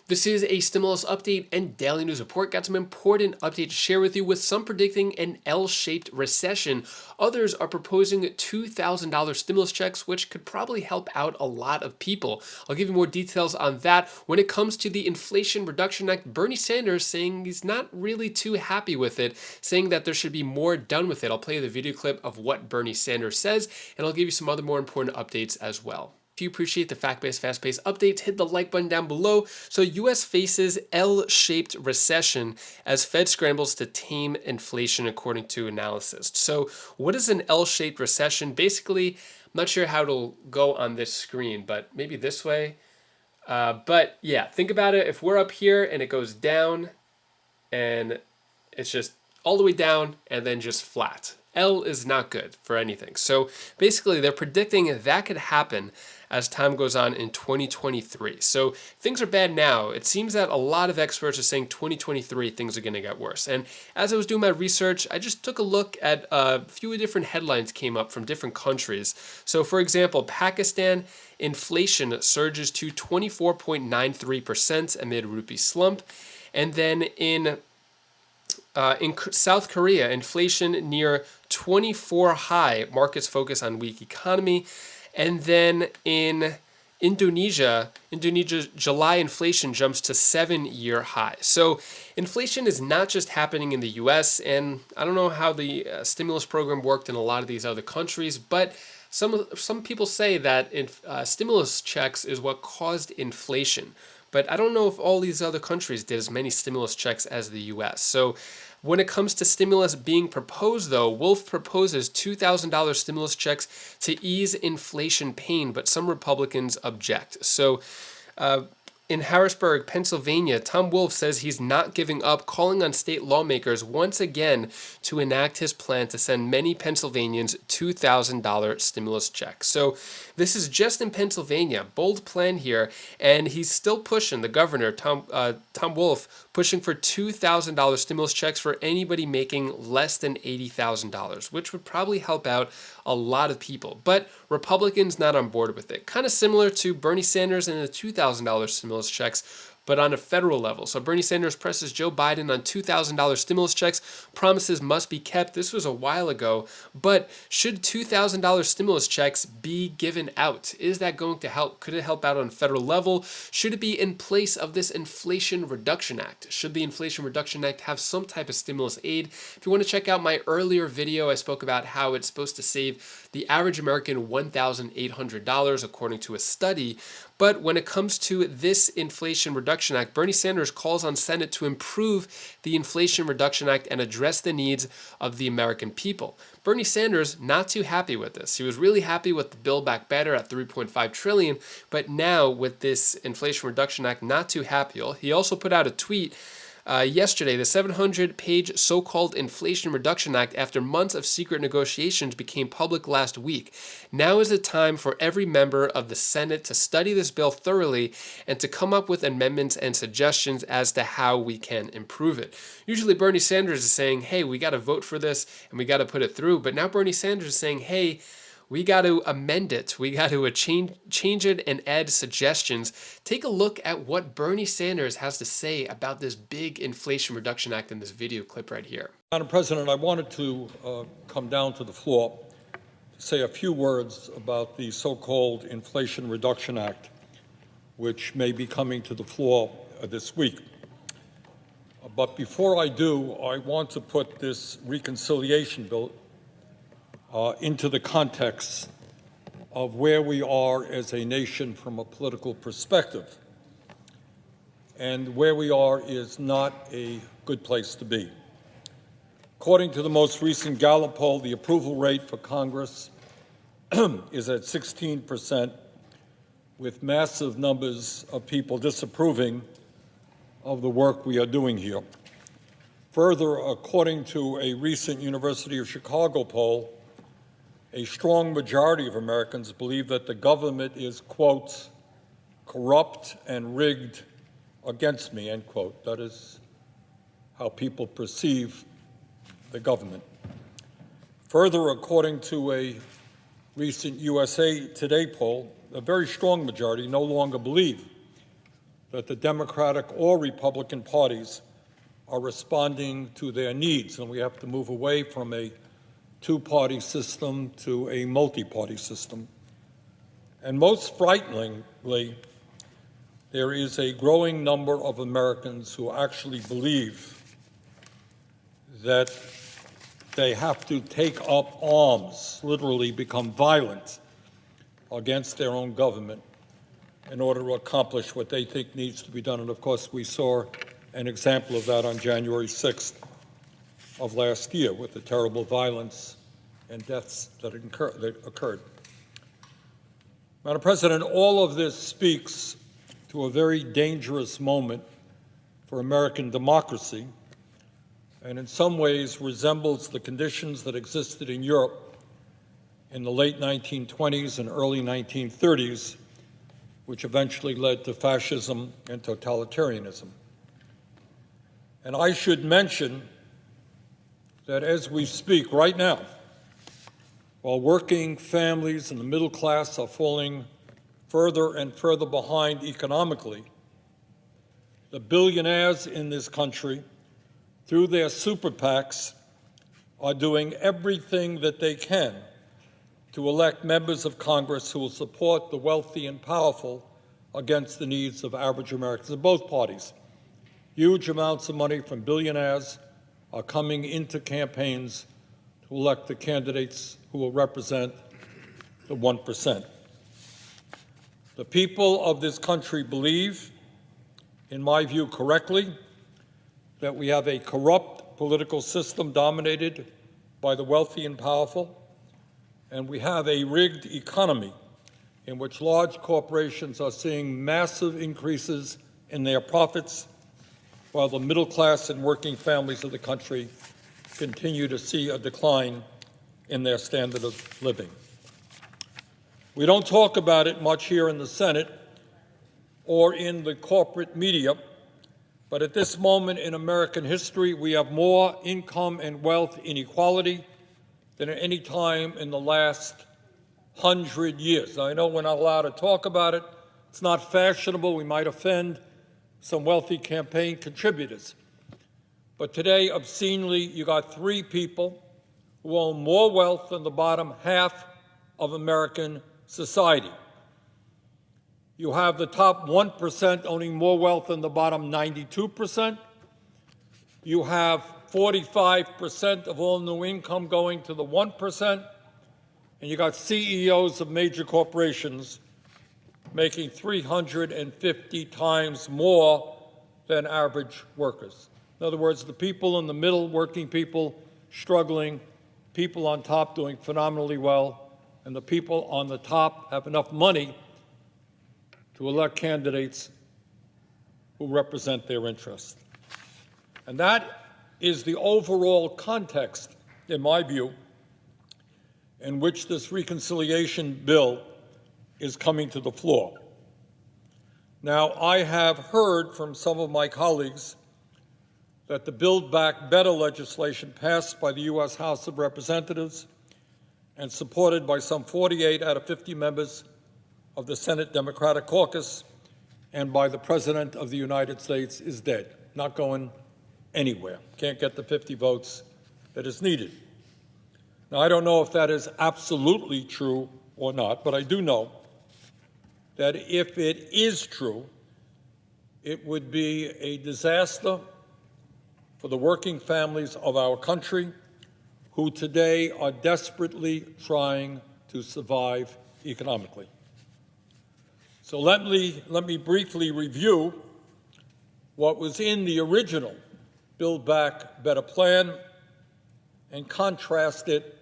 This is a stimulus update and daily news report. Got some important updates to share with you, with some predicting an L-shaped recession. Others are proposing $2,000 stimulus checks, which could probably help out a lot of people. I'll give you more details on that. When it comes to the Inflation Reduction Act, Bernie Sanders saying he's not really too happy with it, saying that there should be more done with it. I'll play you the video clip of what Bernie Sanders says, and I'll give you some other more important updates as well. If you appreciate the fact-based, fast-paced updates, hit the like button down below. So US faces L-shaped recession as Fed scrambles to tame inflation according to analysis. So what is an L-shaped recession? Basically, I'm not sure how it'll go on this screen, but maybe this way. But yeah, think about it. If we're up here and it goes down and it's just all the way down and then just flat. L is not good for anything. So basically they're predicting that could happen as time goes on in 2023. So things are bad now. It seems that a lot of experts are saying 2023 things are going to get worse. And as I was doing my research, I just took a look at a few different headlines came up from different countries. So for example, Pakistan inflation surges to 24.93% amid rupee slump. And then in South Korea, inflation near 24 high, markets focus on weak economy. And then in Indonesia, July inflation jumps to 7-year high. So inflation is not just happening in the US, and I don't know how the stimulus program worked in a lot of these other countries, but some people say that stimulus checks is what caused inflation. But I don't know if all these other countries did as many stimulus checks as the US. So when it comes to stimulus being proposed, though, Wolf proposes $2,000 stimulus checks to ease inflation pain, but some Republicans object. So in Harrisburg, Pennsylvania, Tom Wolf says he's not giving up, calling on state lawmakers once again to enact his plan to send many Pennsylvanians $2,000 stimulus checks. So this is just in Pennsylvania, bold plan here, and he's still pushing, the governor, Tom Wolf, pushing for $2,000 stimulus checks for anybody making less than $80,000, which would probably help out a lot of people. But Republicans not on board with it. Kind of similar to Bernie Sanders and the $2,000 stimulus checks, but on a federal level. So Bernie Sanders presses Joe Biden on $2,000 stimulus checks. Promises must be kept. This was a while ago, but should $2,000 stimulus checks be given out? Is that going to help? Could it help out on a federal level? Should it be in place of this Inflation Reduction Act? Should the Inflation Reduction Act have some type of stimulus aid? If you want to check out my earlier video, I spoke about how it's supposed to save the average American $1,800 according to a study. But when it comes to this Inflation Reduction Act, Bernie Sanders calls on Senate to improve the Inflation Reduction Act and address the needs of the American people. Bernie Sanders not too happy with this. He was really happy with the Build Back Better at $3.5 trillion, but now with this Inflation Reduction Act, not too happy. He also put out a tweet yesterday. The 700-page so-called Inflation Reduction Act, after months of secret negotiations, became public last week. Now is the time for every member of the Senate to study this bill thoroughly and to come up with amendments and suggestions as to how we can improve it. Usually Bernie Sanders is saying, hey, we got to vote for this and we got to put it through. But now Bernie Sanders is saying, hey, we got to amend it. We got to change it and add suggestions. Take a look at what Bernie Sanders has to say about this big Inflation Reduction Act in this video clip right here. Madam President, I wanted to come down to the floor to say a few words about the so-called Inflation Reduction Act, which may be coming to the floor this week. But before I do, I want to put this reconciliation bill into the context of where we are as a nation from a political perspective. And where we are is not a good place to be. According to the most recent Gallup poll, the approval rate for Congress is at 16%, with massive numbers of people disapproving of the work we are doing here. Further, according to a recent University of Chicago poll, a strong majority of Americans believe that the government is, quote, corrupt and rigged against me, end quote. That is how people perceive the government. Further, according to a recent USA Today poll, a very strong majority no longer believe that the Democratic or Republican parties are responding to their needs, and we have to move away from a two-party system to a multi-party system. And most frighteningly, there is a growing number of Americans who actually believe that they have to take up arms, literally become violent against their own government in order to accomplish what they think needs to be done. And of course, we saw an example of that on January 6th of last year with the terrible violence and deaths that occurred. Madam President, all of this speaks to a very dangerous moment for American democracy, and in some ways resembles the conditions that existed in Europe in the late 1920s and early 1930s, which eventually led to fascism and totalitarianism. And I should mention that as we speak right now, while working families and the middle class are falling further and further behind economically, the billionaires in this country, through their super PACs, are doing everything that they can to elect members of Congress who will support the wealthy and powerful against the needs of average Americans in both parties. Huge amounts of money from billionaires are coming into campaigns to elect the candidates who will represent the 1%. The people of this country believe, in my view correctly, that we have a corrupt political system dominated by the wealthy and powerful, and we have a rigged economy in which large corporations are seeing massive increases in their profits, while the middle class and working families of the country continue to see a decline in their standard of living. We don't talk about it much here in the Senate or in the corporate media, but at this moment in American history, we have more income and wealth inequality than at any time in the last 100 years. Now, I know we're not allowed to talk about it. It's not fashionable. We might offend some wealthy campaign contributors. But today, obscenely, you got three people who own more wealth than the bottom half of American society. You have the top 1% owning more wealth than the bottom 92%. You have 45% of all new income going to the 1%. And you got CEOs of major corporations making 350 times more than average workers. In other words, the people in the middle, working people, struggling, people on top doing phenomenally well, and the people on the top have enough money to elect candidates who represent their interests. And that is the overall context, in my view, in which this reconciliation bill is coming to the floor. Now, I have heard from some of my colleagues that the Build Back Better legislation passed by the U.S. House of Representatives and supported by some 48 out of 50 members of the Senate Democratic Caucus and by the President of the United States is dead, not going anywhere. Can't get the 50 votes that is needed. Now, I don't know if that is absolutely true or not, but I do know that if it is true, it would be a disaster for the working families of our country who today are desperately trying to survive economically. So let me briefly review what was in the original Build Back Better plan and contrast it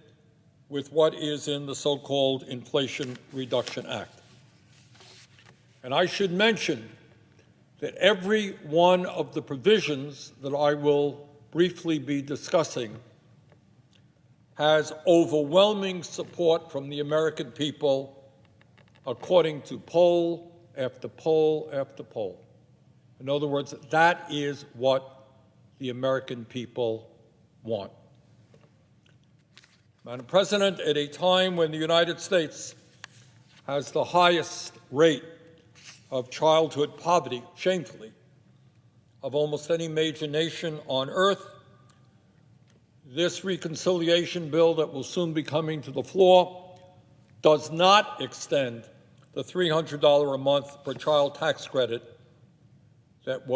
with what is in the so-called Inflation Reduction Act. And I should mention that every one of the provisions that I will briefly be discussing has overwhelming support from the American people, according to poll after poll after poll. In other words, that is what the American people want. Madam President, at a time when the United States has the highest rate of childhood poverty, shamefully, of almost any major nation on earth. This reconciliation bill that will soon be coming to the floor does not extend the $300 a month per child tax credit that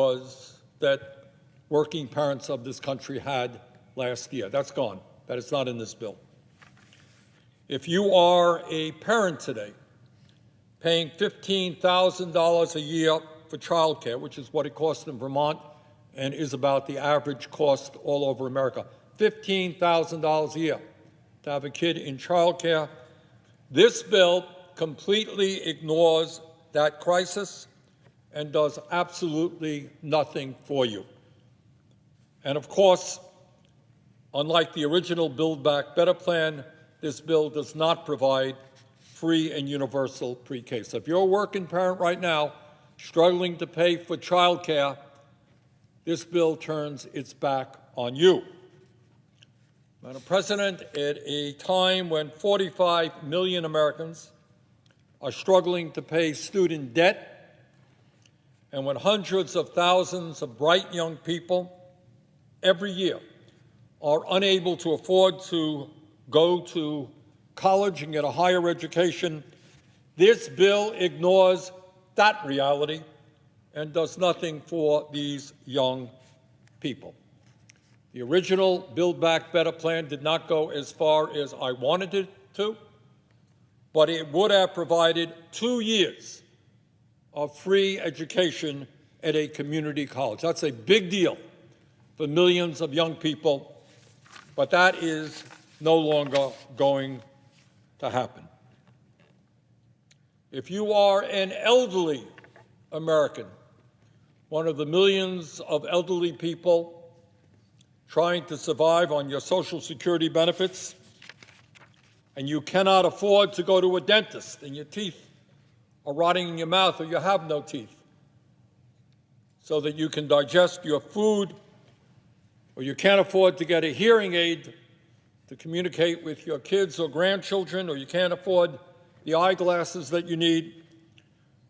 working parents of this country had last year. That's gone. That is not in this bill. If you are a parent today paying $15,000 a year for child care, which is what it costs in Vermont and is about the average cost all over America, $15,000 a year to have a kid in child care, this bill completely ignores that crisis and does absolutely nothing for you. And of course, unlike the original Build Back Better plan, this bill does not provide free and universal pre-K. So if you're a working parent right now struggling to pay for child care, this bill turns its back on you. Madam President, at a time when 45 million Americans are struggling to pay student debt, and when hundreds of thousands of bright young people every year are unable to afford to go to college and get a higher education, this bill ignores that reality and does nothing for these young people. The original Build Back Better plan did not go as far as I wanted it to, but it would have provided 2 years of free education at a community college. That's a big deal for millions of young people, but that is no longer going to happen. If you are an elderly American, one of the millions of elderly people trying to survive on your Social Security benefits, and you cannot afford to go to a dentist and your teeth are rotting in your mouth or you have no teeth so that you can digest your food, or you can't afford to get a hearing aid to communicate with your kids or grandchildren, or you can't afford the eyeglasses that you need,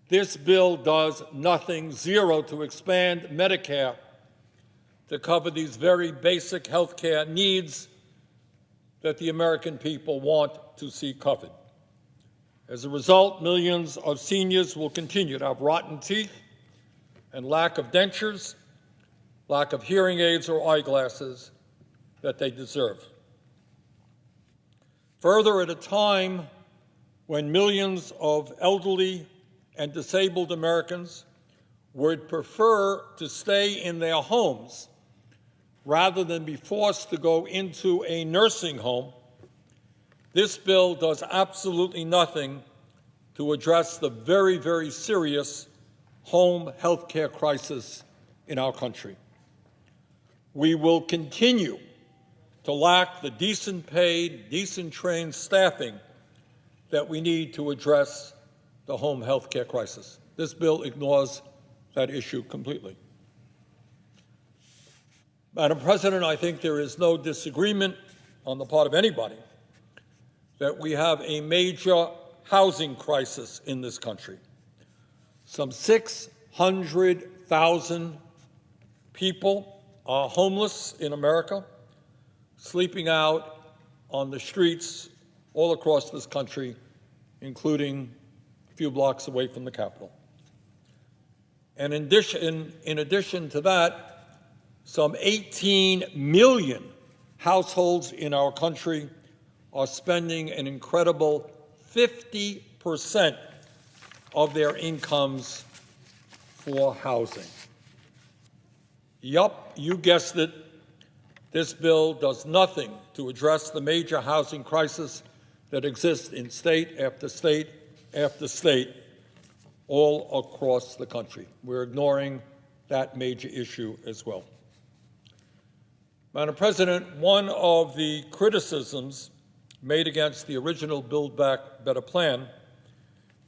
this bill does nothing, zero, to expand Medicare to cover these very basic health care needs that the American people want to see covered. As a result, millions of seniors will continue to have rotten teeth and lack of dentures, lack of hearing aids or eyeglasses that they deserve. Further, at a time when millions of elderly and disabled Americans would prefer to stay in their homes rather than be forced to go into a nursing home, this bill does absolutely nothing to address the very, very serious home health care crisis in our country. We will continue to lack the decent paid, decent trained staffing that we need to address the home health care crisis. This bill ignores that issue completely. Madam President, I think there is no disagreement on the part of anybody that we have a major housing crisis in this country. Some 600,000 people are homeless in America, sleeping out on the streets all across this country, including a few blocks away from the Capitol. And in addition to that, some 18 million households in our country are spending an incredible 50% of their incomes for housing. Yup, you guessed it. This bill does nothing to address the major housing crisis that exists in state after state after state all across the country. We're ignoring that major issue as well. Madam President, one of the criticisms made against the original Build Back Better plan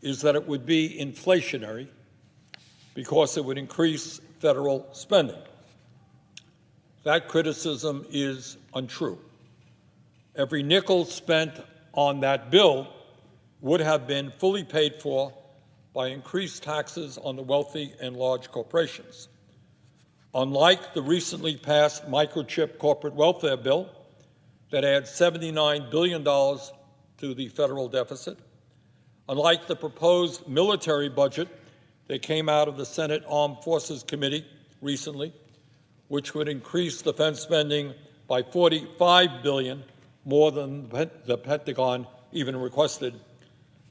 is that it would be inflationary because it would increase federal spending. That criticism is untrue. Every nickel spent on that bill would have been fully paid for by increased taxes on the wealthy and large corporations. Unlike the recently passed microchip corporate welfare bill that adds $79 billion to the federal deficit, unlike the proposed military budget that came out of the Senate Armed Forces Committee recently, which would increase defense spending by $45 billion, more than the Pentagon even requested,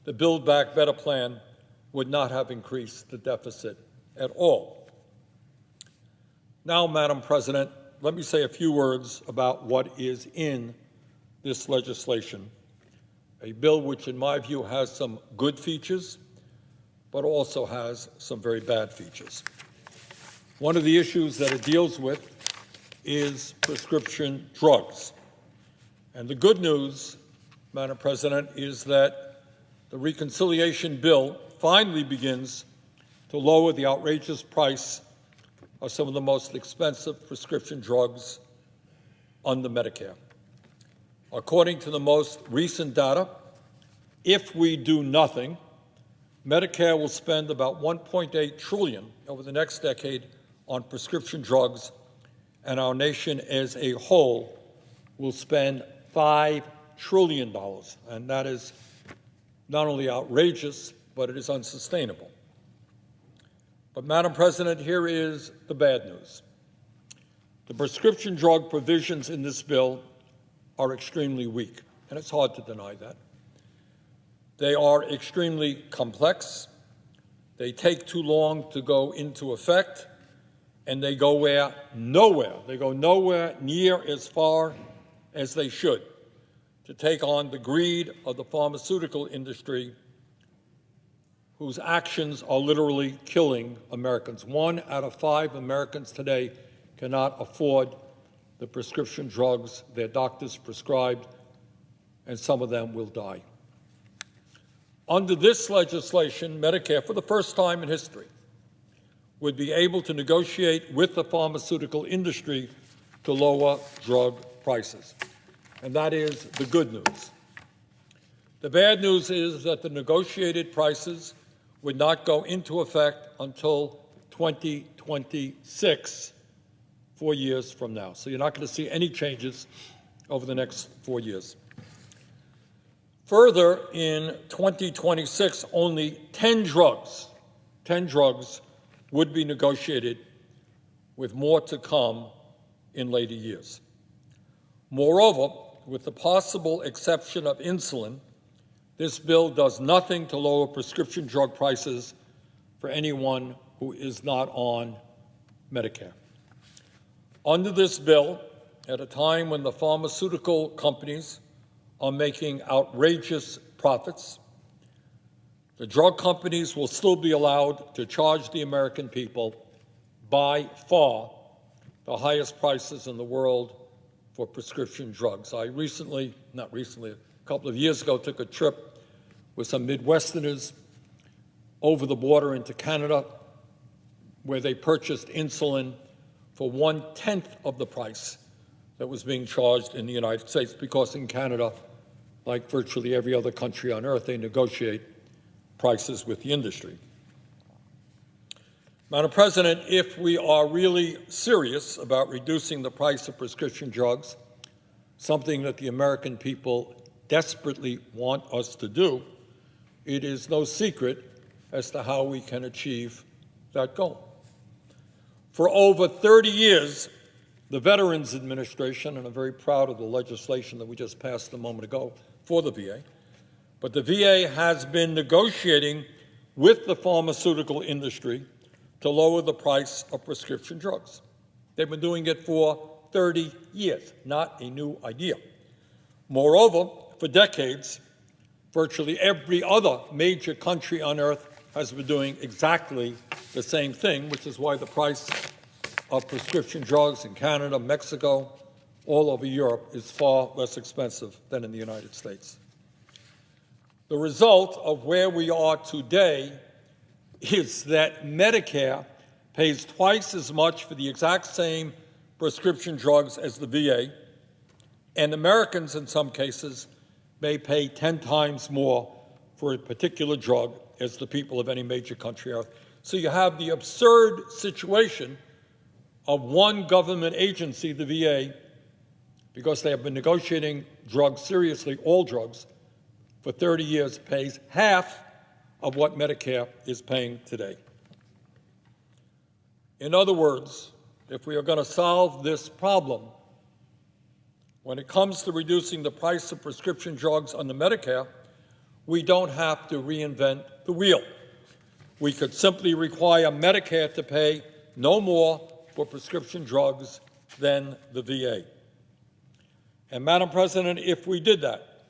the Build Back Better plan would not have increased the deficit at all. Now, Madam President, let me say a few words about what is in this legislation, a bill which, in my view, has some good features, but also has some very bad features. One of the issues that it deals with is prescription drugs. And the good news, Madam President, is that the reconciliation bill finally begins to lower the outrageous price of some of the most expensive prescription drugs under Medicare. According to the most recent data, if we do nothing, Medicare will spend about $1.8 trillion over the next decade on prescription drugs, and our nation as a whole will spend $5 trillion. And that is not only outrageous, but it is unsustainable. But, Madam President, here is the bad news. The prescription drug provisions in this bill are extremely weak, and it's hard to deny that. They are extremely complex, they take too long to go into effect, and they go nowhere. They go nowhere near as far as they should to take on the greed of the pharmaceutical industry, whose actions are literally killing Americans. 1 out of 5 Americans today cannot afford the prescription drugs their doctors prescribed, and some of them will die. Under this legislation, Medicare, for the first time in history, would be able to negotiate with the pharmaceutical industry to lower drug prices. And that is the good news. The bad news is that the negotiated prices would not go into effect until 2026, 4 years from now. So you're not going to see any changes over the next 4 years. Further, in 2026, only 10 drugs would be negotiated, with more to come in later years. Moreover, with the possible exception of insulin, this bill does nothing to lower prescription drug prices for anyone who is not on Medicare. Under this bill, at a time when the pharmaceutical companies are making outrageous profits, the drug companies will still be allowed to charge the American people by far the highest prices in the world for prescription drugs. I a couple of years ago, took a trip with some Midwesterners over the border into Canada, where they purchased insulin for 1/10 of the price that was being charged in the United States, because in Canada, like virtually every other country on earth, they negotiate prices with the industry. Madam President, if we are really serious about reducing the price of prescription drugs, something that the American people desperately want us to do, it is no secret as to how we can achieve that goal. For over 30 years, the Veterans Administration, and I'm very proud of the legislation that we just passed a moment ago for the VA, but the VA has been negotiating with the pharmaceutical industry to lower the price of prescription drugs. They've been doing it for 30 years, not a new idea. Moreover, for decades, virtually every other major country on earth has been doing exactly the same thing, which is why the price of prescription drugs in Canada, Mexico, all over Europe is far less expensive than in the United States. The result of where we are today is that Medicare pays twice as much for the exact same prescription drugs as the VA, and Americans in some cases may pay 10 times more for a particular drug as the people of any major country are. So you have the absurd situation of one government agency, the VA, because they have been negotiating drugs seriously, all drugs, for 30 years, pays half of what Medicare is paying today. In other words, if we are going to solve this problem, when it comes to reducing the price of prescription drugs under Medicare, we don't have to reinvent the wheel. We could simply require Medicare to pay no more for prescription drugs than the VA. And Madam President, if we did that,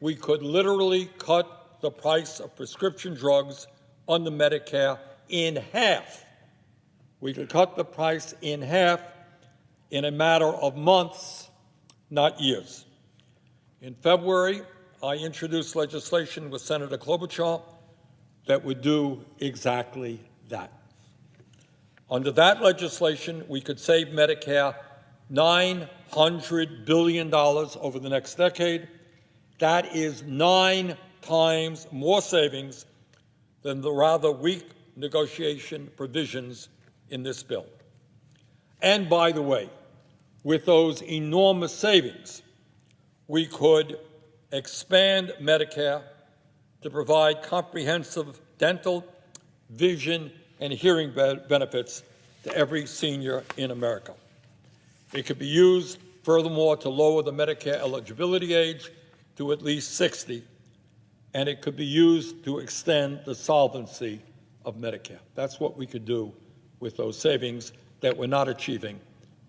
we could literally cut the price of prescription drugs under Medicare in half. We could cut the price in half in a matter of months, not years. In February, I introduced legislation with Senator Klobuchar that would do exactly that. Under that legislation, we could save Medicare $900 billion over the next decade. That is 9 times more savings than the rather weak negotiation provisions in this bill. And by the way, with those enormous savings, we could expand Medicare to provide comprehensive dental, vision, and hearing benefits to every senior in America. It could be used, furthermore, to lower the Medicare eligibility age to at least 60, and it could be used to extend the solvency of Medicare. That's what we could do with those savings that we're not achieving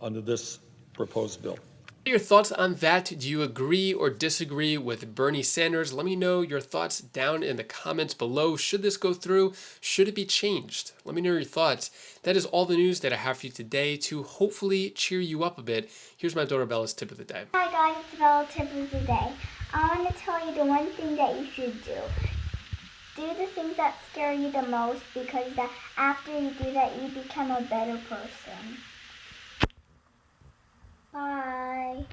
under this proposed bill. Your thoughts on that? Do you agree or disagree with Bernie Sanders? Let me know your thoughts down in the comments below. Should this go through? Should it be changed? Let me know your thoughts. That is all the news that I have for you today to hopefully cheer you up a bit. Here's my daughter Bella's tip of the day. Hi guys, it's Bella tip of the day. I want to tell you the one thing that you should do. Do the things that scare you the most, because after you do that, you become a better person. Bye.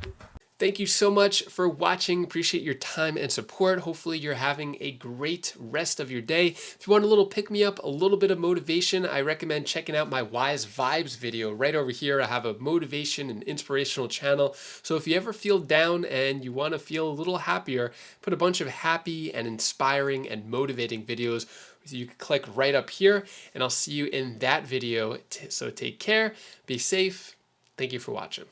Thank you so much for watching. Appreciate your time and support. Hopefully you're having a great rest of your day. If you want a little pick-me-up, a little bit of motivation, I recommend checking out my Wise Vibes video. Right over here, I have a motivation and inspirational channel. So if you ever feel down and you want to feel a little happier, put a bunch of happy and inspiring and motivating videos. You can click right up here, and I'll see you in that video. So take care, be safe. Thank you for watching.